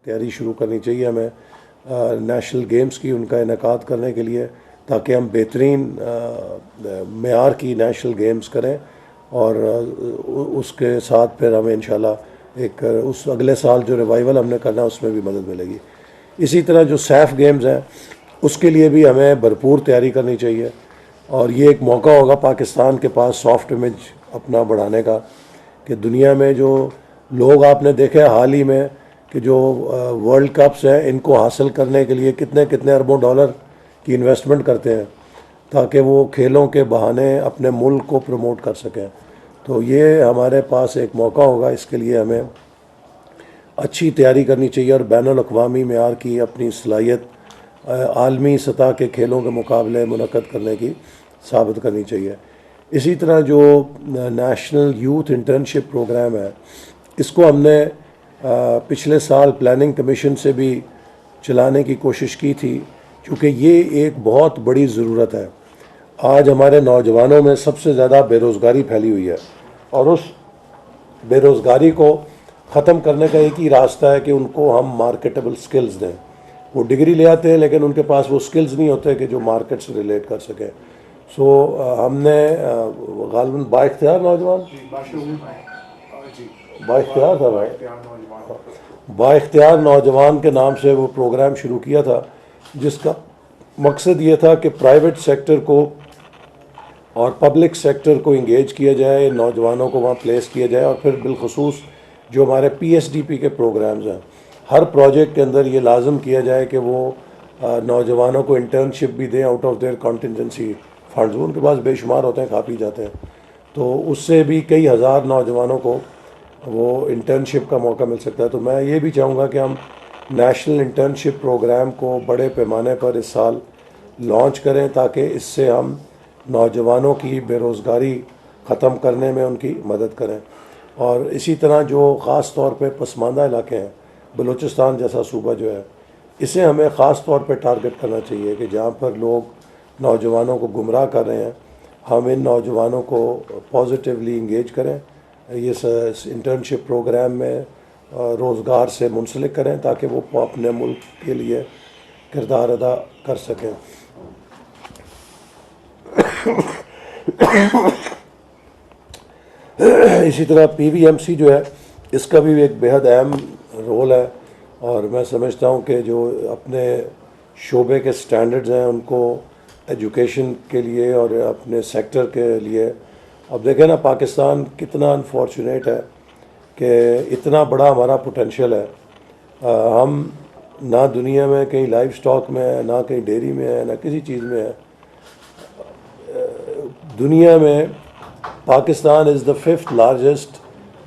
तैयारी शुरू करनी चाहिए हमें नेशनल गेम्स की, उनका इनेकाद करने के लिए, ताकि हम बेहतरीन मेयार की नेशनल गेम्स करें और उसके साथ फिर हमें इंशाल्लाह एक उस अगले साल जो रिवाइवल हमने करना है उसमें भी मदद मिलेगी। इसी तरह जो सैफ गेम्स हैं उसके लिए भी हमें भरपूर तैयारी करनी चाहिए और ये एक मौका होगा पाकिस्तान के पास सॉफ्ट इमेज अपना बढ़ाने का कि दुनिया में जो लोग आपने देखे हाल ही में कि जो वर्ल्ड कप्स हैं इनको हासिल करने के लिए कितने कितने अरबों डॉलर की इन्वेस्टमेंट करते हैं ताकि वो खेलों के बहाने अपने मुल्क को प्रमोट कर सकें। तो ये हमारे पास एक मौका होगा, इसके लिए हमें अच्छी तैयारी करनी चाहिए और बैनुल अक़वामी मेयार की अपनी सलाहियत आलमी सतह के खेलों के मुकाबले मुनक़्क़द करने की साबित करनी चाहिए। इसी तरह जो नेशनल यूथ इंटर्नशिप प्रोग्राम है इसको हमने पिछले साल प्लानिंग कमीशन से भी चलाने की कोशिश की थी, क्योंकि ये एक बहुत बड़ी ज़रूरत है। आज हमारे नौजवानों में सबसे ज़्यादा बेरोज़गारी फैली हुई है और उस बेरोज़गारी को ख़त्म करने का एक ही रास्ता है कि उनको हम मार्केटेबल स्किल्स दें। वो डिग्री ले आते हैं लेकिन उनके पास वो स्किल्स नहीं होते कि जो मार्केट से रिलेट कर सकें। सो हमने गालिबन बाइख्तियार नौजवान बाइख्तियार था भाई, बाइख्तियार नौजवान के नाम से वो प्रोग्राम शुरू किया था, जिसका मकसद ये था कि प्राइवेट सेक्टर को और पब्लिक सेक्टर को इंगेज किया जाए, नौजवानों को वहाँ प्लेस किया जाए और फिर बिलखसूस जो हमारे PSDP के प्रोग्राम्स हैं हर प्रोजेक्ट के अंदर ये लाजम किया जाए कि वो नौजवानों को इंटर्नशिप भी दें out of their contingency funds. उनके पास बेशुमार होते हैं, खा पी जाते हैं, तो उससे भी कई हज़ार नौजवानों को वो इंटर्नशिप का मौका मिल सकता है। तो मैं ये भी चाहूँगा कि हम नेशनल इंटर्नशिप प्रोग्राम को बड़े पैमाने पर इस साल लॉन्च करें ताकि इससे हम नौजवानों की बेरोज़गारी ख़त्म करने में उनकी मदद करें। और इसी तरह जो ख़ास तौर पे पसमानदा इलाके हैं, बलूचिस्तान जैसा सूबा जो है, इसे हमें ख़ास तौर पे टारगेट करना चाहिए कि जहाँ पर लोग नौजवानों को गुमराह कर रहे हैं, हम इन नौजवानों को पॉजिटिवली इंगेज करें, ये इंटर्नशिप प्रोग्राम में रोज़गार से मुंसलिक करें ताकि वो अपने मुल्क के लिए किरदार अदा कर सकें। इसी तरह PVMC जो है इसका भी एक बेहद अहम रोल है और मैं समझता हूँ कि जो अपने शोबे के स्टैंडर्ड्स हैं उनको एजुकेशन के लिए और अपने सेक्टर के लिए, अब देखें ना पाकिस्तान कितना अनफॉर्चुनेट है कि इतना बड़ा हमारा पोटेंशियल है, हम ना दुनिया में कहीं लाइव स्टॉक में है, ना कहीं डेयरी में है, ना किसी चीज़ में है। दुनिया में Pakistan is the 5th largest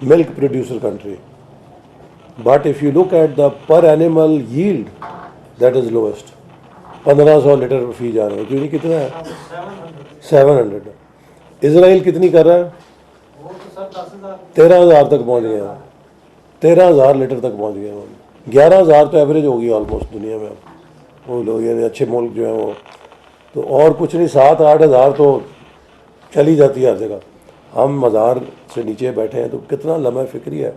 milk producer country, but if you look at the per animal yield that is lowest. 1500 litre फी जा रहे हैं, क्योंकि कितना है 700। इसराइल कितनी कर रहा है 13,000 तक पहुंच गया, 13,000 लीटर तक पहुंच गया। 11,000 तो एवरेज होगी ऑलमोस्ट दुनिया में वो लोग, यानी अच्छे मुल्क जो हैं वो तो, और कुछ नहीं 7-8 हज़ार तो चली जाती है हर जगह। हम 1000 से नीचे बैठे हैं, तो कितना लम्हा फ़िक्री है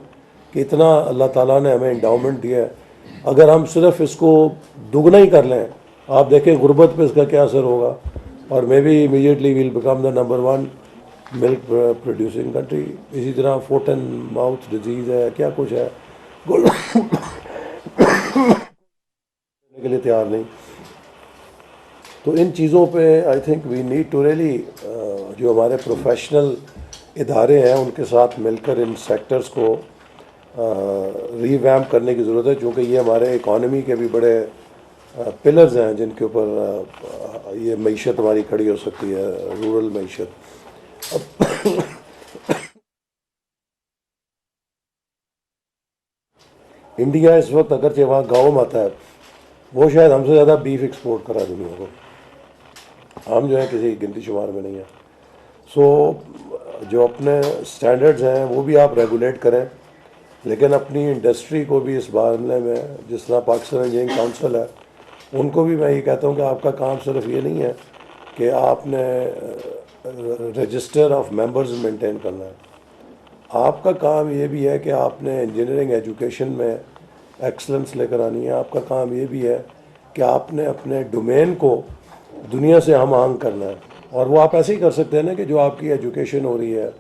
कि इतना अल्लाह ताला ने हमें इंडाउमेंट दिया है। अगर हम सिर्फ इसको दुगना ही कर लें, आप देखें गुर्बत पे इसका क्या असर होगा, और may be immediately will become the number 1 milk producing country. इसी तरह फुट एंड माउथ डिजीज़ है, क्या कुछ है, के लिए तैयार नहीं। तो इन चीज़ों पे I think we need to really, जो हमारे प्रोफेशनल इदारे हैं उनके साथ मिलकर इन सेक्टर्स को रीवैम्प करने की ज़रूरत है, क्योंकि ये हमारे इकॉनमी के भी बड़े पिलर्स हैं जिनके ऊपर ये मईशत हमारी खड़ी हो सकती है, रूरल मईशत। इंडिया इस वक्त अगरचे वहाँ गाँव में आता है, वो शायद हमसे ज़्यादा बीफ एक्सपोर्ट करा दुनिया को, हम जो है किसी गिनती शुमार में नहीं है। सो जो अपने स्टैंडर्ड्स हैं वो भी आप रेगुलेट करें, लेकिन अपनी इंडस्ट्री को भी इस मामले में, जिस तरह पाकिस्तान इंजीनियरिंग काउंसिल है, उनको भी मैं ये कहता हूँ कि आपका काम सिर्फ ये नहीं है कि आपने रजिस्टर ऑफ मेंबर्स मेंटेन करना है, आपका काम ये भी है कि आपने इंजीनियरिंग एजुकेशन में एक्सलेंस लेकर आनी है। आपका काम ये भी है कि आपने अपने डोमेन को दुनिया से हम आंग करना है, और वो आप ऐसे ही कर सकते हैं ना कि जो आपकी एजुकेशन हो रही है,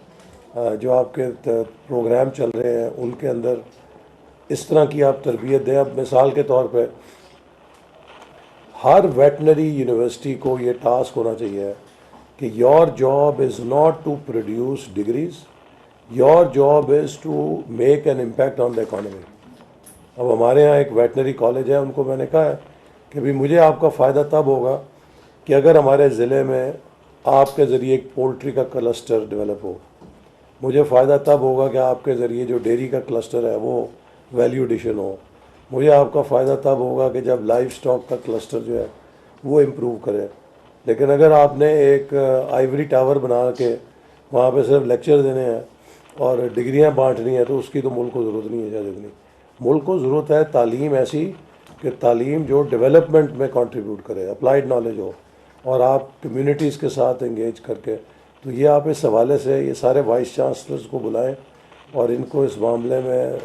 जो आपके प्रोग्राम चल रहे हैं, उनके अंदर इस तरह की आप तरबियत दें। अब मिसाल के तौर पे हर वेटनरी यूनिवर्सिटी को ये टास्क होना चाहिए कि your job is not to produce degrees, your job is to make an impact on the economy. अब हमारे यहाँ एक वेटनरी कॉलेज है, उनको मैंने कहा है कि भाई मुझे आपका फ़ायदा तब होगा कि अगर हमारे ज़िले में आपके ज़रिए एक पोल्ट्री का क्लस्टर डेवलप हो। मुझे फ़ायदा तब होगा कि आपके ज़रिए जो डेयरी का क्लस्टर है वो वैल्यू एडिशन हो। मुझे आपका फ़ायदा तब होगा कि जब लाइफ स्टॉक का क्लस्टर जो है वो इम्प्रूव करे। लेकिन अगर आपने एक आइवरी टावर बना के वहाँ पे सिर्फ लेक्चर देने हैं और डिग्रियाँ बांटनी है, तो उसकी तो मुल्क को ज़रूरत नहीं है शायद इतनी। मुल्क को ज़रूरत है तालीम ऐसी कि तालीम जो डेवलपमेंट में कंट्रीब्यूट करे, अप्लाइड नॉलेज हो, और आप कम्युनिटीज़ के साथ इंगेज करके। तो ये आप इस हवाले से ये सारे वाइस चांसलर्स को बुलाएं और इनको इस मामले में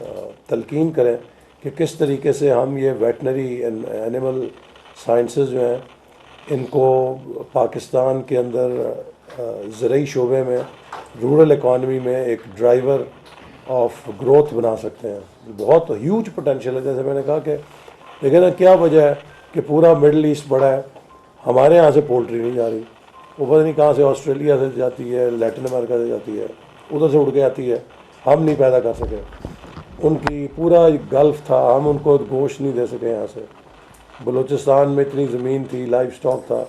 तलकीन करें कि किस तरीके से हम ये वेटनरी एनिमल साइंसेस जो हैं इनको पाकिस्तान के अंदर ज़रूरी शोबे में, रूरल इकॉनमी में एक ड्राइवर ऑफ ग्रोथ बना सकते हैं। बहुत ह्यूज पोटेंशियल है। जैसे मैंने कहा कि देखिए ना, क्या वजह है कि पूरा मिडल ईस्ट बड़ा है, हमारे यहाँ से पोल्ट्री नहीं जा रही, वो पता नहीं कहाँ से, ऑस्ट्रेलिया से जाती है, लैटिन अमेरिका से जाती है, उधर से उड़ के आती है। हम नहीं पैदा कर सके, उनकी पूरा गल्फ था, हम उनको गोश्त नहीं दे सके यहाँ से। बलूचिस्तान में इतनी ज़मीन थी, लाइफ स्टॉक था,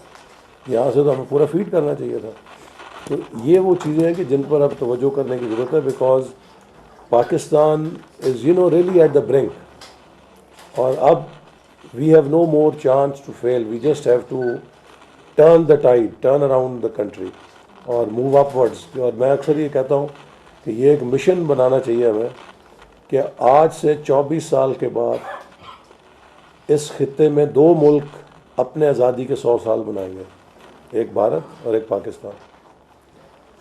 यहाँ से तो हमें पूरा फीड करना चाहिए था। तो ये वो चीज़ें हैं कि जिन पर अब तवज्जो करने की ज़रूरत है, because Pakistan is really at the brink. और अब we have no more chance to fail, we just have to turn the tide, turn around the country और मूव अपवर्ड्स। और मैं अक्सर ये कहता हूँ कि ये एक मिशन बनाना चाहिए हमें कि आज से 24 साल के बाद इस खित्ते में 2 मुल्क अपने आज़ादी के 100 साल मनाएंगे, एक भारत और एक पाकिस्तान।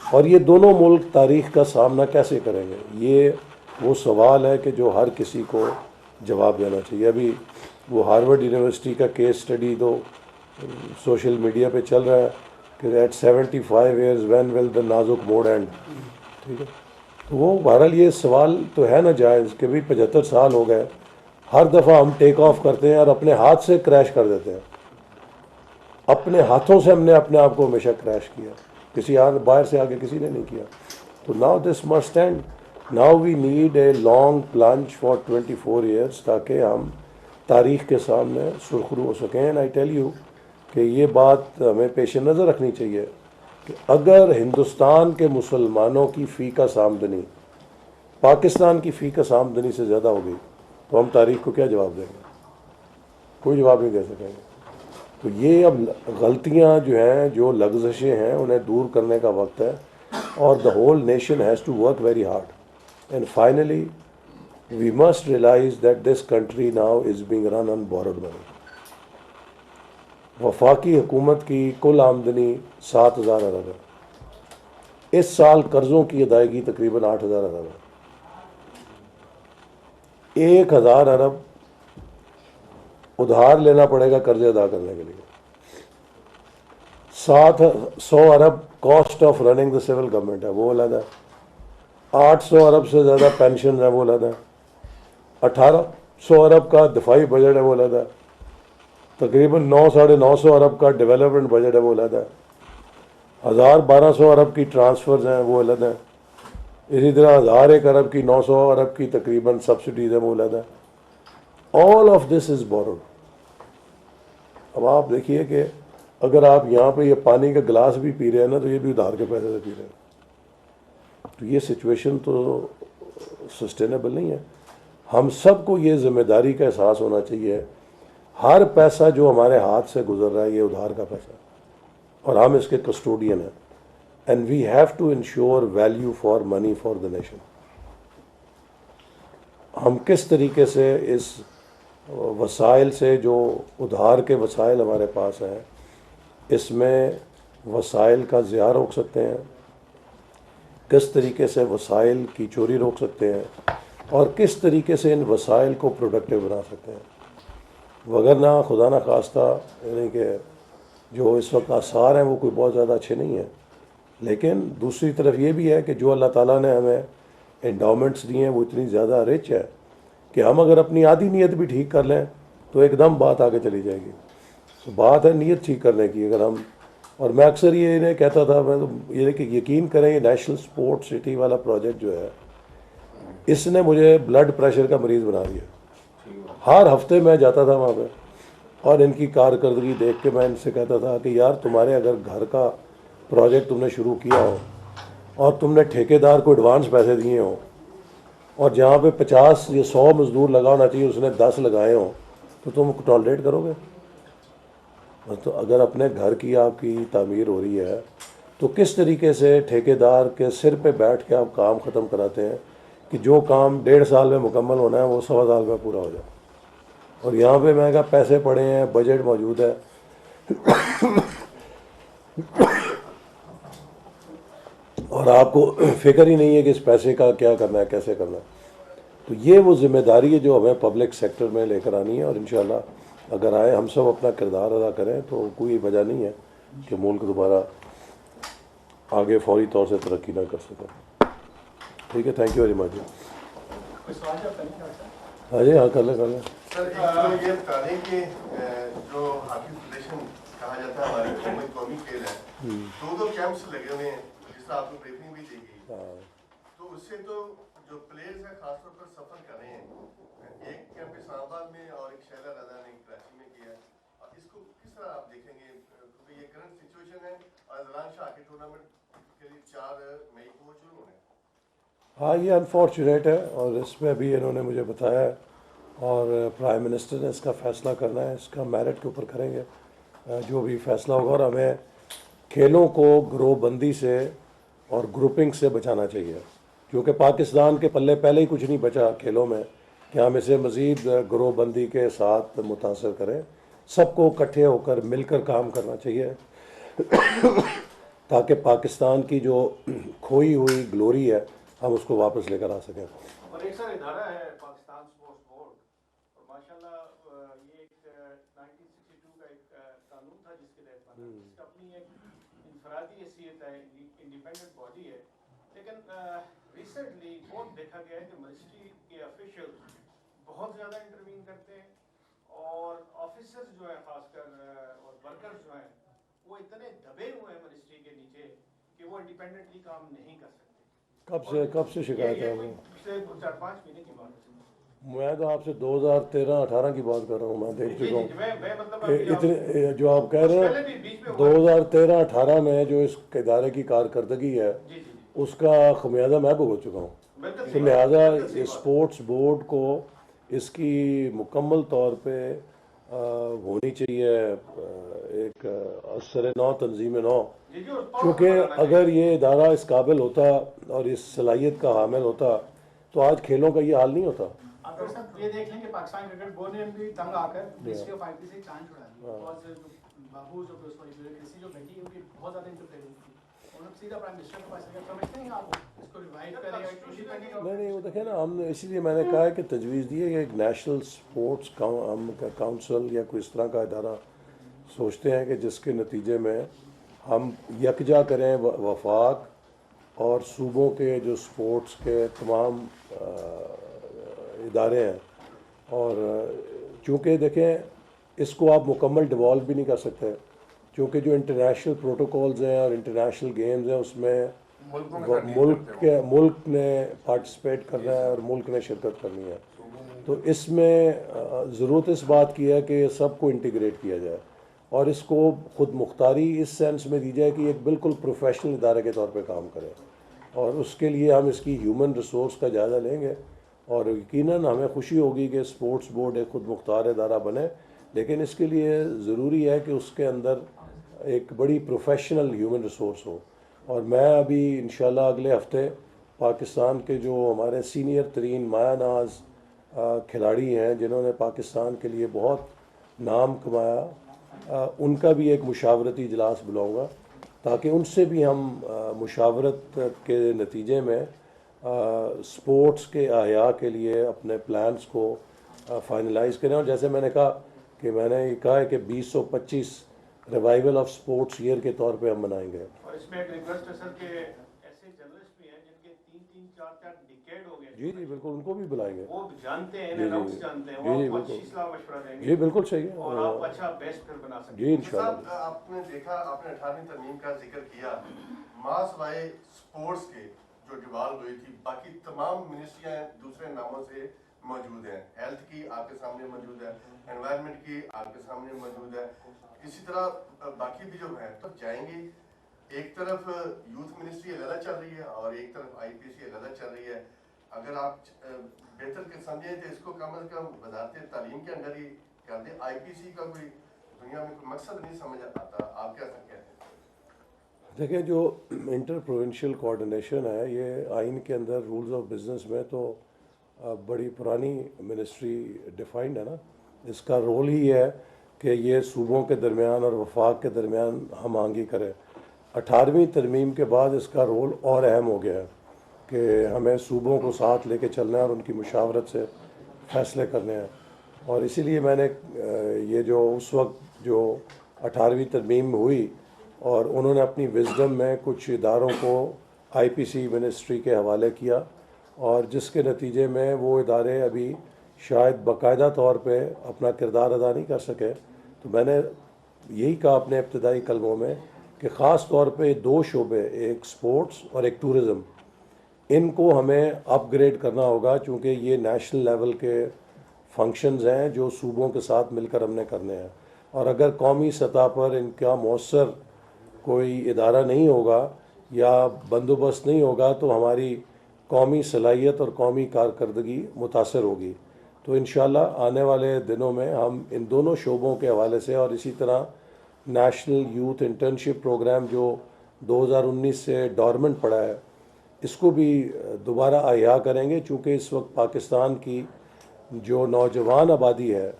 और ये दोनों मुल्क तारीख़ का सामना कैसे करेंगे, ये वो सवाल है कि जो हर किसी को जवाब देना चाहिए। अभी वो हार्वर्ड यूनिवर्सिटी का केस स्टडी तो सोशल मीडिया पे चल रहा है कि at 75 years when will the नाजुक मोड एंड। ठीक है, तो वो बहरहाल ये सवाल तो है ना जायज़ कि भाई 75 साल हो गए, हर दफ़ा हम टेक ऑफ करते हैं और अपने हाथ से क्रैश कर देते हैं। अपने हाथों से हमने अपने आप को हमेशा क्रैश किया, किसी बाहर से आगे किसी ने नहीं किया। तो now this must end, now we need a long plunge for 24 years, ताकि हम तारीख़ के सामने सुरखरू हो सकें। एंड आई टेल यू कि ये बात हमें पेश नज़र रखनी चाहिए कि अगर हिंदुस्तान के मुसलमानों की फ़ी का आमदनी पाकिस्तान की फ़ी का आमदनी से ज़्यादा हो गई, तो हम तारीख़ को क्या जवाब देंगे? कोई जवाब नहीं दे सकेंगे। तो ये अब गलतियाँ जो हैं, जो लग्ज़शें हैं, उन्हें दूर करने का वक्त है, और the whole nation has to work very hard. And finally we must realise that this country now is being run on borrowed money. वफाकी हुकूमत की कुल आमदनी 7,000 अरब है। इस साल कर्ज़ों की अदायगी तकरीबन 8,000 अरब है। 1,000 अरब उधार लेना पड़ेगा कर्जे अदा करने के लिए। 700 अरब cost of running the civil government है, वो अलग है। 800 अरब से ज़्यादा पेंशन है, वो अलग है। 1,800 अरब का दिफाई बजट है, वो अलग है। तकरीबन 900-950 अरब का डेवलपमेंट बजट है, वो अलग है। 1,000-1,200 अरब की ट्रांसफ़र्स हैं, वो अलग हैं। इसी तरह 1,001 अरब की, 900 अरब की तकरीबन सब्सिडीज़ हैं, वो अलग है। All of this is borrowed. अब आप देखिए कि अगर आप यहाँ पे ये पानी का गिलास भी पी रहे हैं ना, तो ये भी उधार के पैसे से पी रहे हैं। तो ये सिचुएशन तो सस्टेनेबल नहीं है। हम सबको ये ज़िम्मेदारी का एहसास होना चाहिए, हर पैसा जो हमारे हाथ से गुजर रहा है ये उधार का पैसा है, और हम इसके कस्टोडियन हैं। And we have to ensure value for money for the nation. हम किस तरीके से इस वसाइल से, जो उधार के वसाइल हमारे पास हैं, इसमें वसाइल का ज़िया रोक सकते हैं, किस तरीके से वसाइल की चोरी रोक सकते हैं, और किस तरीके से इन वसाइल को प्रोडक्टिव बना सकते हैं, वगरना खुदा न खास्ता यानी कि जो इस वक्त आसार हैं वो कोई बहुत ज़्यादा अच्छे नहीं हैं। लेकिन दूसरी तरफ ये भी है कि जो अल्लाह ताला ने हमें एंडाउमेंट्स दिए हैं वो इतनी ज़्यादा रिच है कि हम अगर अपनी आधी नीयत भी ठीक कर लें तो एकदम बात आगे चली जाएगी। तो बात है नीयत ठीक करने की। अगर हम, और मैं अक्सर ये इन्हें कहता था, मैं तो ये कि यकीन करें ये नेशनल स्पोर्ट सिटी वाला प्रोजेक्ट जो है इसने मुझे ब्लड प्रेशर का मरीज़ बना दिया। हर हफ्ते मैं जाता था वहाँ पे और इनकी कारकर्दगी देख के मैं इनसे कहता था कि यार तुम्हारे अगर घर का प्रोजेक्ट तुमने शुरू किया हो और तुमने ठेकेदार को एडवांस पैसे दिए हो और जहाँ पे 50 या 100 मजदूर लगा होना चाहिए उसने 10 लगाए हो तो तुम टॉलरेट करोगे? तो अगर अपने घर की आपकी तामीर हो रही है तो किस तरीके से ठेकेदार के सिर पे बैठ के आप काम ख़त्म कराते हैं कि जो काम 1.5 साल में मुकम्मल होना है वो 1.25 साल में पूरा हो जाए। और यहाँ पे मैं कहा पैसे पड़े हैं, बजट मौजूद है और आपको फिक्र ही नहीं है कि इस पैसे का क्या करना है, कैसे करना है। तो ये वो जिम्मेदारी है जो हमें पब्लिक सेक्टर में लेकर आनी है और इंशाल्लाह अगर आए हम सब अपना किरदार अदा करें तो कोई वजह नहीं है कि मुल्क दोबारा आगे फौरी तौर से तरक्की ना कर सके। ठीक है, थैंक यू वेरी मच। हाँ जी, हाँ कर लें। सर ये बता दें कि जो हॉकी फेडरेशन कहा जाता है हमारे कौमी खेल है, दो कैंप्स लगे हुए हैं जिससे आपको ब्रीफिंग भी दी गई, तो उससे तो जो प्लेयर्स हैं खासतौर पर सफर कर रहे हैं, एक कैंप इस्लामाबाद में और एक शैला रजा ने कराची में किया है, और इसको किस तरह आप देखेंगे क्योंकि ये करंट सिचुएशन है और जलान शाह के टूर्नामेंट के लिए 4 मई को शुरू होने। हाँ, ये अनफॉर्चुनेट है और इसमें भी इन्होंने मुझे बताया है और प्राइम मिनिस्टर ने इसका फ़ैसला करना है, इसका मेरिट के ऊपर करेंगे जो भी फ़ैसला होगा। और हमें खेलों को ग्रोहबंदी से और ग्रुपिंग से बचाना चाहिए क्योंकि पाकिस्तान के पल्ले पहले ही कुछ नहीं बचा खेलों में कि हम इसे मज़ीद ग्रोहबंदी के साथ मुतासर करें। सबको इकट्ठे होकर मिलकर काम करना चाहिए ताकि पाकिस्तान की जो खोई हुई ग्लोरी है हम उसको वापस लेकर आ सकें। और एक सर इदारा है पाकिस्तान स्पोर्ट्स बोर्ड, और माशाल्लाह ये एक 1962 का एक कानून था जिसके तहत बना, इसका अपनी एक इनफरादी हैसियत है, इंडिपेंडेंट बॉडी है। लेकिन रिसेंटली बहुत देखा गया है कि मिनिस्ट्री के ऑफिशियल बहुत ज़्यादा इंटरवीन करते हैं और ऑफिसर्स जो है खासकर और वर्कर्स जो हैं वो इतने दबे हुए हैं मिनिस्ट्री के नीचे कि वो इंडिपेंडेंटली काम नहीं कर सकते। कब से शिकायत है? 4-5 महीने की बात है। मैं तो आपसे 2013-18 की बात कर रहा हूँ। मैं देख चुका हूँ इतने जो आप कह रहे हैं 2013-18 में जो इस इदारे की कारकर्दगी है उसका खमियाजा मैं भुगत चुका हूँ। तो लिहाजा स्पोर्ट्स बोर्ड को इसकी मुकम्मल तौर पे होनी चाहिए एक असर नौ, तंजीम नौ, क्योंकि अगर ये इदारा इस काबिल होता और इस सलाहियत का हामिल होता तो आज खेलों का ये हाल नहीं होता। आप ये देख लें कि पाकिस्तान क्रिकेट बोर्ड ने भी तंग आकर मिनिस्ट्री ऑफ आईटी से चांस छुड़ा दी और बाबू जो ब्यूरोक्रेसी जो बैठी उनकी बहुत ज़्यादा इंटरफेरेंस थी, उन्होंने सीधा प्राइम मिनिस्टर के पास गया। समझते हैं आप इसको रिवाइव करेगा? नहीं, वो देखें ना, हम इसीलिए मैंने कहा है कि तजवीज़ दी है कि एक नेशनल स्पोर्ट्स काउंसिल या कोई इस तरह का इदारा सोचते हैं कि जिसके नतीजे में हम यकजा करें वफाक और सूबों के जो स्पोर्ट्स के तमाम इदारे हैं। और चूँकि देखें इसको आप मुकम्मल डिवॉल्व भी नहीं कर सकते क्योंकि जो इंटरनेशनल प्रोटोकॉल्स हैं और इंटरनेशनल गेम्स हैं उसमें मुल्क ने पार्टिसिपेट करना है और मुल्क ने शिरकत करनी है। तो इसमें ज़रूरत इस बात की है कि सबको इंटीग्रेट किया जाए और इसको खुद मुख्तारी इस सेंस में दी जाए कि एक बिल्कुल प्रोफेशनल इदारे के तौर पे काम करें। और उसके लिए हम इसकी ह्यूमन रिसोर्स का जायज़ा लेंगे और यकीनन हमें खुशी होगी कि स्पोर्ट्स बोर्ड एक खुद मुख्तार इदारा बने, लेकिन इसके लिए ज़रूरी है कि उसके अंदर एक बड़ी प्रोफेशनल ह्यूमन रिसोर्स हो। और मैं अभी इंशाल्लाह अगले हफ्ते पाकिस्तान के जो हमारे सीनियर तरीन माया नाज खिलाड़ी हैं जिन्होंने पाकिस्तान के लिए बहुत नाम कमाया, उनका भी एक मुशावरती इजलास बुलाऊँगा ताकि उनसे भी हम मुशावरत के नतीजे में स्पोर्ट्स के अहया के लिए अपने प्लान्स को फाइनलाइज करें। और जैसे मैंने कहा कि मैंने ये कहा है कि 2025 रिवाइवल ऑफ स्पोर्ट्स ईयर के तौर पे हम मनाएंगे। और इसमें एक रिक्वेस्ट है सर कि ऐसे जर्नलिस्ट भी हैं जिनके 3-3, 4-4 डिकेड हो गए, जी जी बिल्कुल, उनको भी बुलाएंगे। वो जानते हैं, जी, जी, अनाउंस जानते हैं, जी, वो जी, आपको बिल्कुल। अच्छी सलाह मशवरा देंगे जी बिल्कुल सही है। और आप अच्छा बेस्ट फिर बना सकते जी हैं। इंशाल्लाह। साहब, आपने देखा, आपने 18वीं तरमीम का जिक्र किया, मास वाई स्पोर्ट्स के जो डिवाल्व हुई थी, बाकी तमाम मिनिस्ट्रियां दूसरे नामों से मौजूद हैं। हेल्थ की आपके सामने मौजूद है, एनवायरनमेंट की आपके सामने मौजूद है, इसी तरह बाकी भी जो है तो जाएंगे। एक तरफ यूथ मिनिस्ट्री अलग चल रही है और एक तरफ आईपीसी अलग चल रही है। अगर आप बेहतर के समझें तो इसको कम से कम वजारत तालीम के अंदर ही कर दें। आईपीसी का कोई दुनिया में कोई मकसद नहीं समझ आता, आप क्या कहते हैं? देखिए, जो इंटर प्रोविंशियल कोऑर्डिनेशन है, ये आइन के अंदर रूल्स ऑफ बिजनेस में तो बड़ी पुरानी मिनिस्ट्री डिफाइंड है ना। इसका रोल ही है कि ये सूबों के दरमियान और वफाक के दरमियान हम आंगी करें। 18वीं तरमीम के बाद इसका रोल और अहम हो गया है कि हमें सूबों को साथ लेके चलना है और उनकी मुशावरत से फ़ैसले करने हैं। और इसीलिए मैंने ये जो उस वक्त जो 18वीं तरमीम हुई और उन्होंने अपनी विजडम में कुछ इदारों को आईपीसी मिनिस्ट्री के हवाले किया, और जिसके नतीजे में वो इदारे अभी शायद बाकायदा तौर पे अपना किरदार अदा नहीं कर सके। तो मैंने यही कहा अपने इब्तदाई कलमों में कि ख़ास तौर पे 2 शोबे, एक स्पोर्ट्स और एक टूरिज़म, इनको हमें अपग्रेड करना होगा, चूँकि ये नेशनल लेवल के फंक्शंस हैं जो सूबों के साथ मिलकर हमने करने हैं। और अगर कौमी सतह पर इनका मौसर कोई इदारा नहीं होगा या बंदोबस्त नहीं होगा तो हमारी कौमी सलाहियत और कौमी कारकर्दगी मुतासर होगी। तो इंशाल्लाह आने वाले दिनों में हम इन दोनों शोबों के हवाले से, और इसी तरह नेशनल यूथ इंटर्नशिप प्रोग्राम जो 2019 से डॉर्मेंट पड़ा है, इसको भी दोबारा अहया करेंगे। चूँकि इस वक्त पाकिस्तान की जो नौजवान आबादी है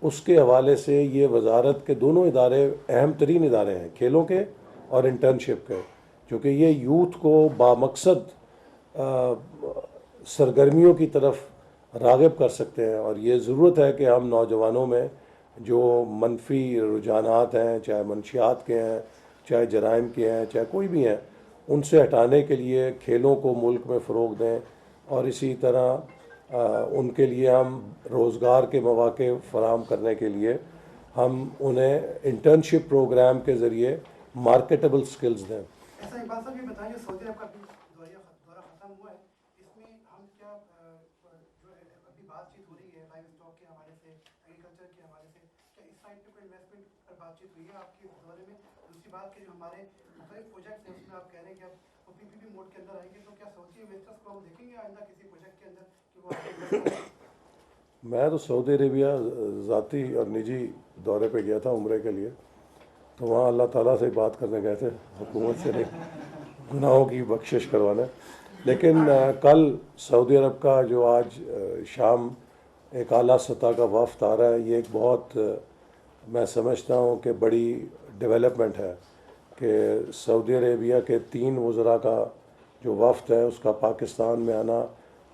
उसके हवाले से ये वजारत के दोनों इदारे अहम तरीन इदारे हैं, खेलों के और इंटर्नशिप के, क्योंकि ये यूथ को बामकसद सरगर्मियों की तरफ राग़िब कर सकते हैं। और ये ज़रूरत है कि हम नौजवानों में जो मनफी रुझानात हैं, चाहे मंशियात के हैं, चाहे जराइम के हैं, चाहे कोई भी हैं, उनसे हटाने के लिए खेलों को मुल्क में फ़रोग़ दें। और इसी तरह उनके लिए हम रोज़गार के मौक़े फ़राहम करने के लिए हम उन्हें इंटर्नशिप प्रोग्राम के ज़रिए मार्केटेबल स्किल्स दें। ऐसा एक बात सर ये बताइए, सऊदी अरब का दौरा ख़त्म हुआ है, इसमें हम क्या जो अभी बातचीत हो रही है लाइव स्टॉक के हवाले से, एग्रीकल्चर के हवाले से, क्या इस साइड पे कोई इन्वेस्टमेंट पर बातचीत हुई है आपके दौरे में? दूसरी बात कि जो हमारे प्रोजेक्ट्स हैं उसमें आप कह रहे हैं कि आप वो पीपीपी मोड के अंदर आएंगे, तो क्या सऊदी इन्वेस्टर्स को हम देखेंगे आइंदा किसी प्रोजेक्ट के अंदर कि वो मैं तो सऊदी अरेबिया ज़ाती और निजी दौरे पे गया था उम्रे के लिए, तो वहाँ अल्लाह ताला से बात करने गए थे, हुकूमत से नहीं, गुनाहों की बख्शिश करवाने। लेकिन कल सऊदी अरब का जो आज शाम एक आला सतह का वफ़द आ रहा है, ये एक बहुत मैं समझता हूँ कि बड़ी डेवलपमेंट है कि सऊदी अरेबिया के 3 वज़रा का जो वफ़द है उसका पाकिस्तान में आना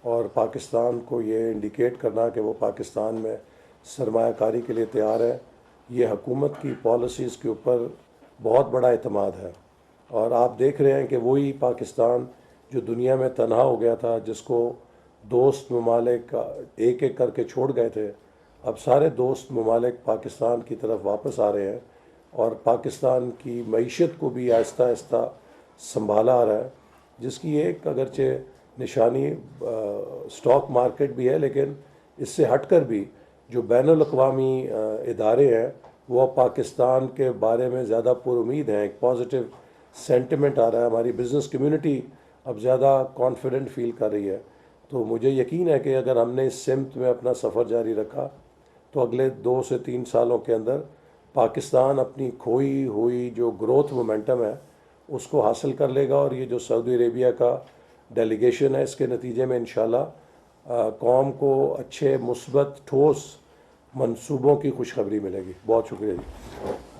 और पाकिस्तान को ये इंडिकेट करना कि वो पाकिस्तान में सरमायाकारी के लिए तैयार है, ये हुकूमत की पॉलिसीज़ के ऊपर बहुत बड़ा एतमाद है। और आप देख रहे हैं कि वही पाकिस्तान जो दुनिया में तन्हा हो गया था, जिसको दोस्त ममालिक एक एक करके छोड़ गए थे, अब सारे दोस्त ममालिक पाकिस्तान की तरफ वापस आ रहे हैं और पाकिस्तान की मईशत को भी आहिस्ता आहिस्ता संभाला आ रहा है, जिसकी एक अगरचे निशानी स्टॉक मार्केट भी है। लेकिन इससे हटकर भी जो बैनुल-अक़वामी इदारे हैं वो पाकिस्तान के बारे में ज़्यादा पुरुमीद हैं, एक पॉजिटिव सेंटिमेंट आ रहा है, हमारी बिज़नेस कम्युनिटी अब ज़्यादा कॉन्फिडेंट फील कर रही है। तो मुझे यकीन है कि अगर हमने इस सिमत में अपना सफ़र जारी रखा तो अगले 2 से 3 सालों के अंदर पाकिस्तान अपनी खोई हुई जो ग्रोथ मोमेंटम है उसको हासिल कर लेगा। और ये जो सऊदी अरेबिया का डेलीगेशन है, इसके नतीजे में इंशाल्लाह कौम को अच्छे मुस्बत ठोस मंसूबों की खुशखबरी मिलेगी। बहुत शुक्रिया जी।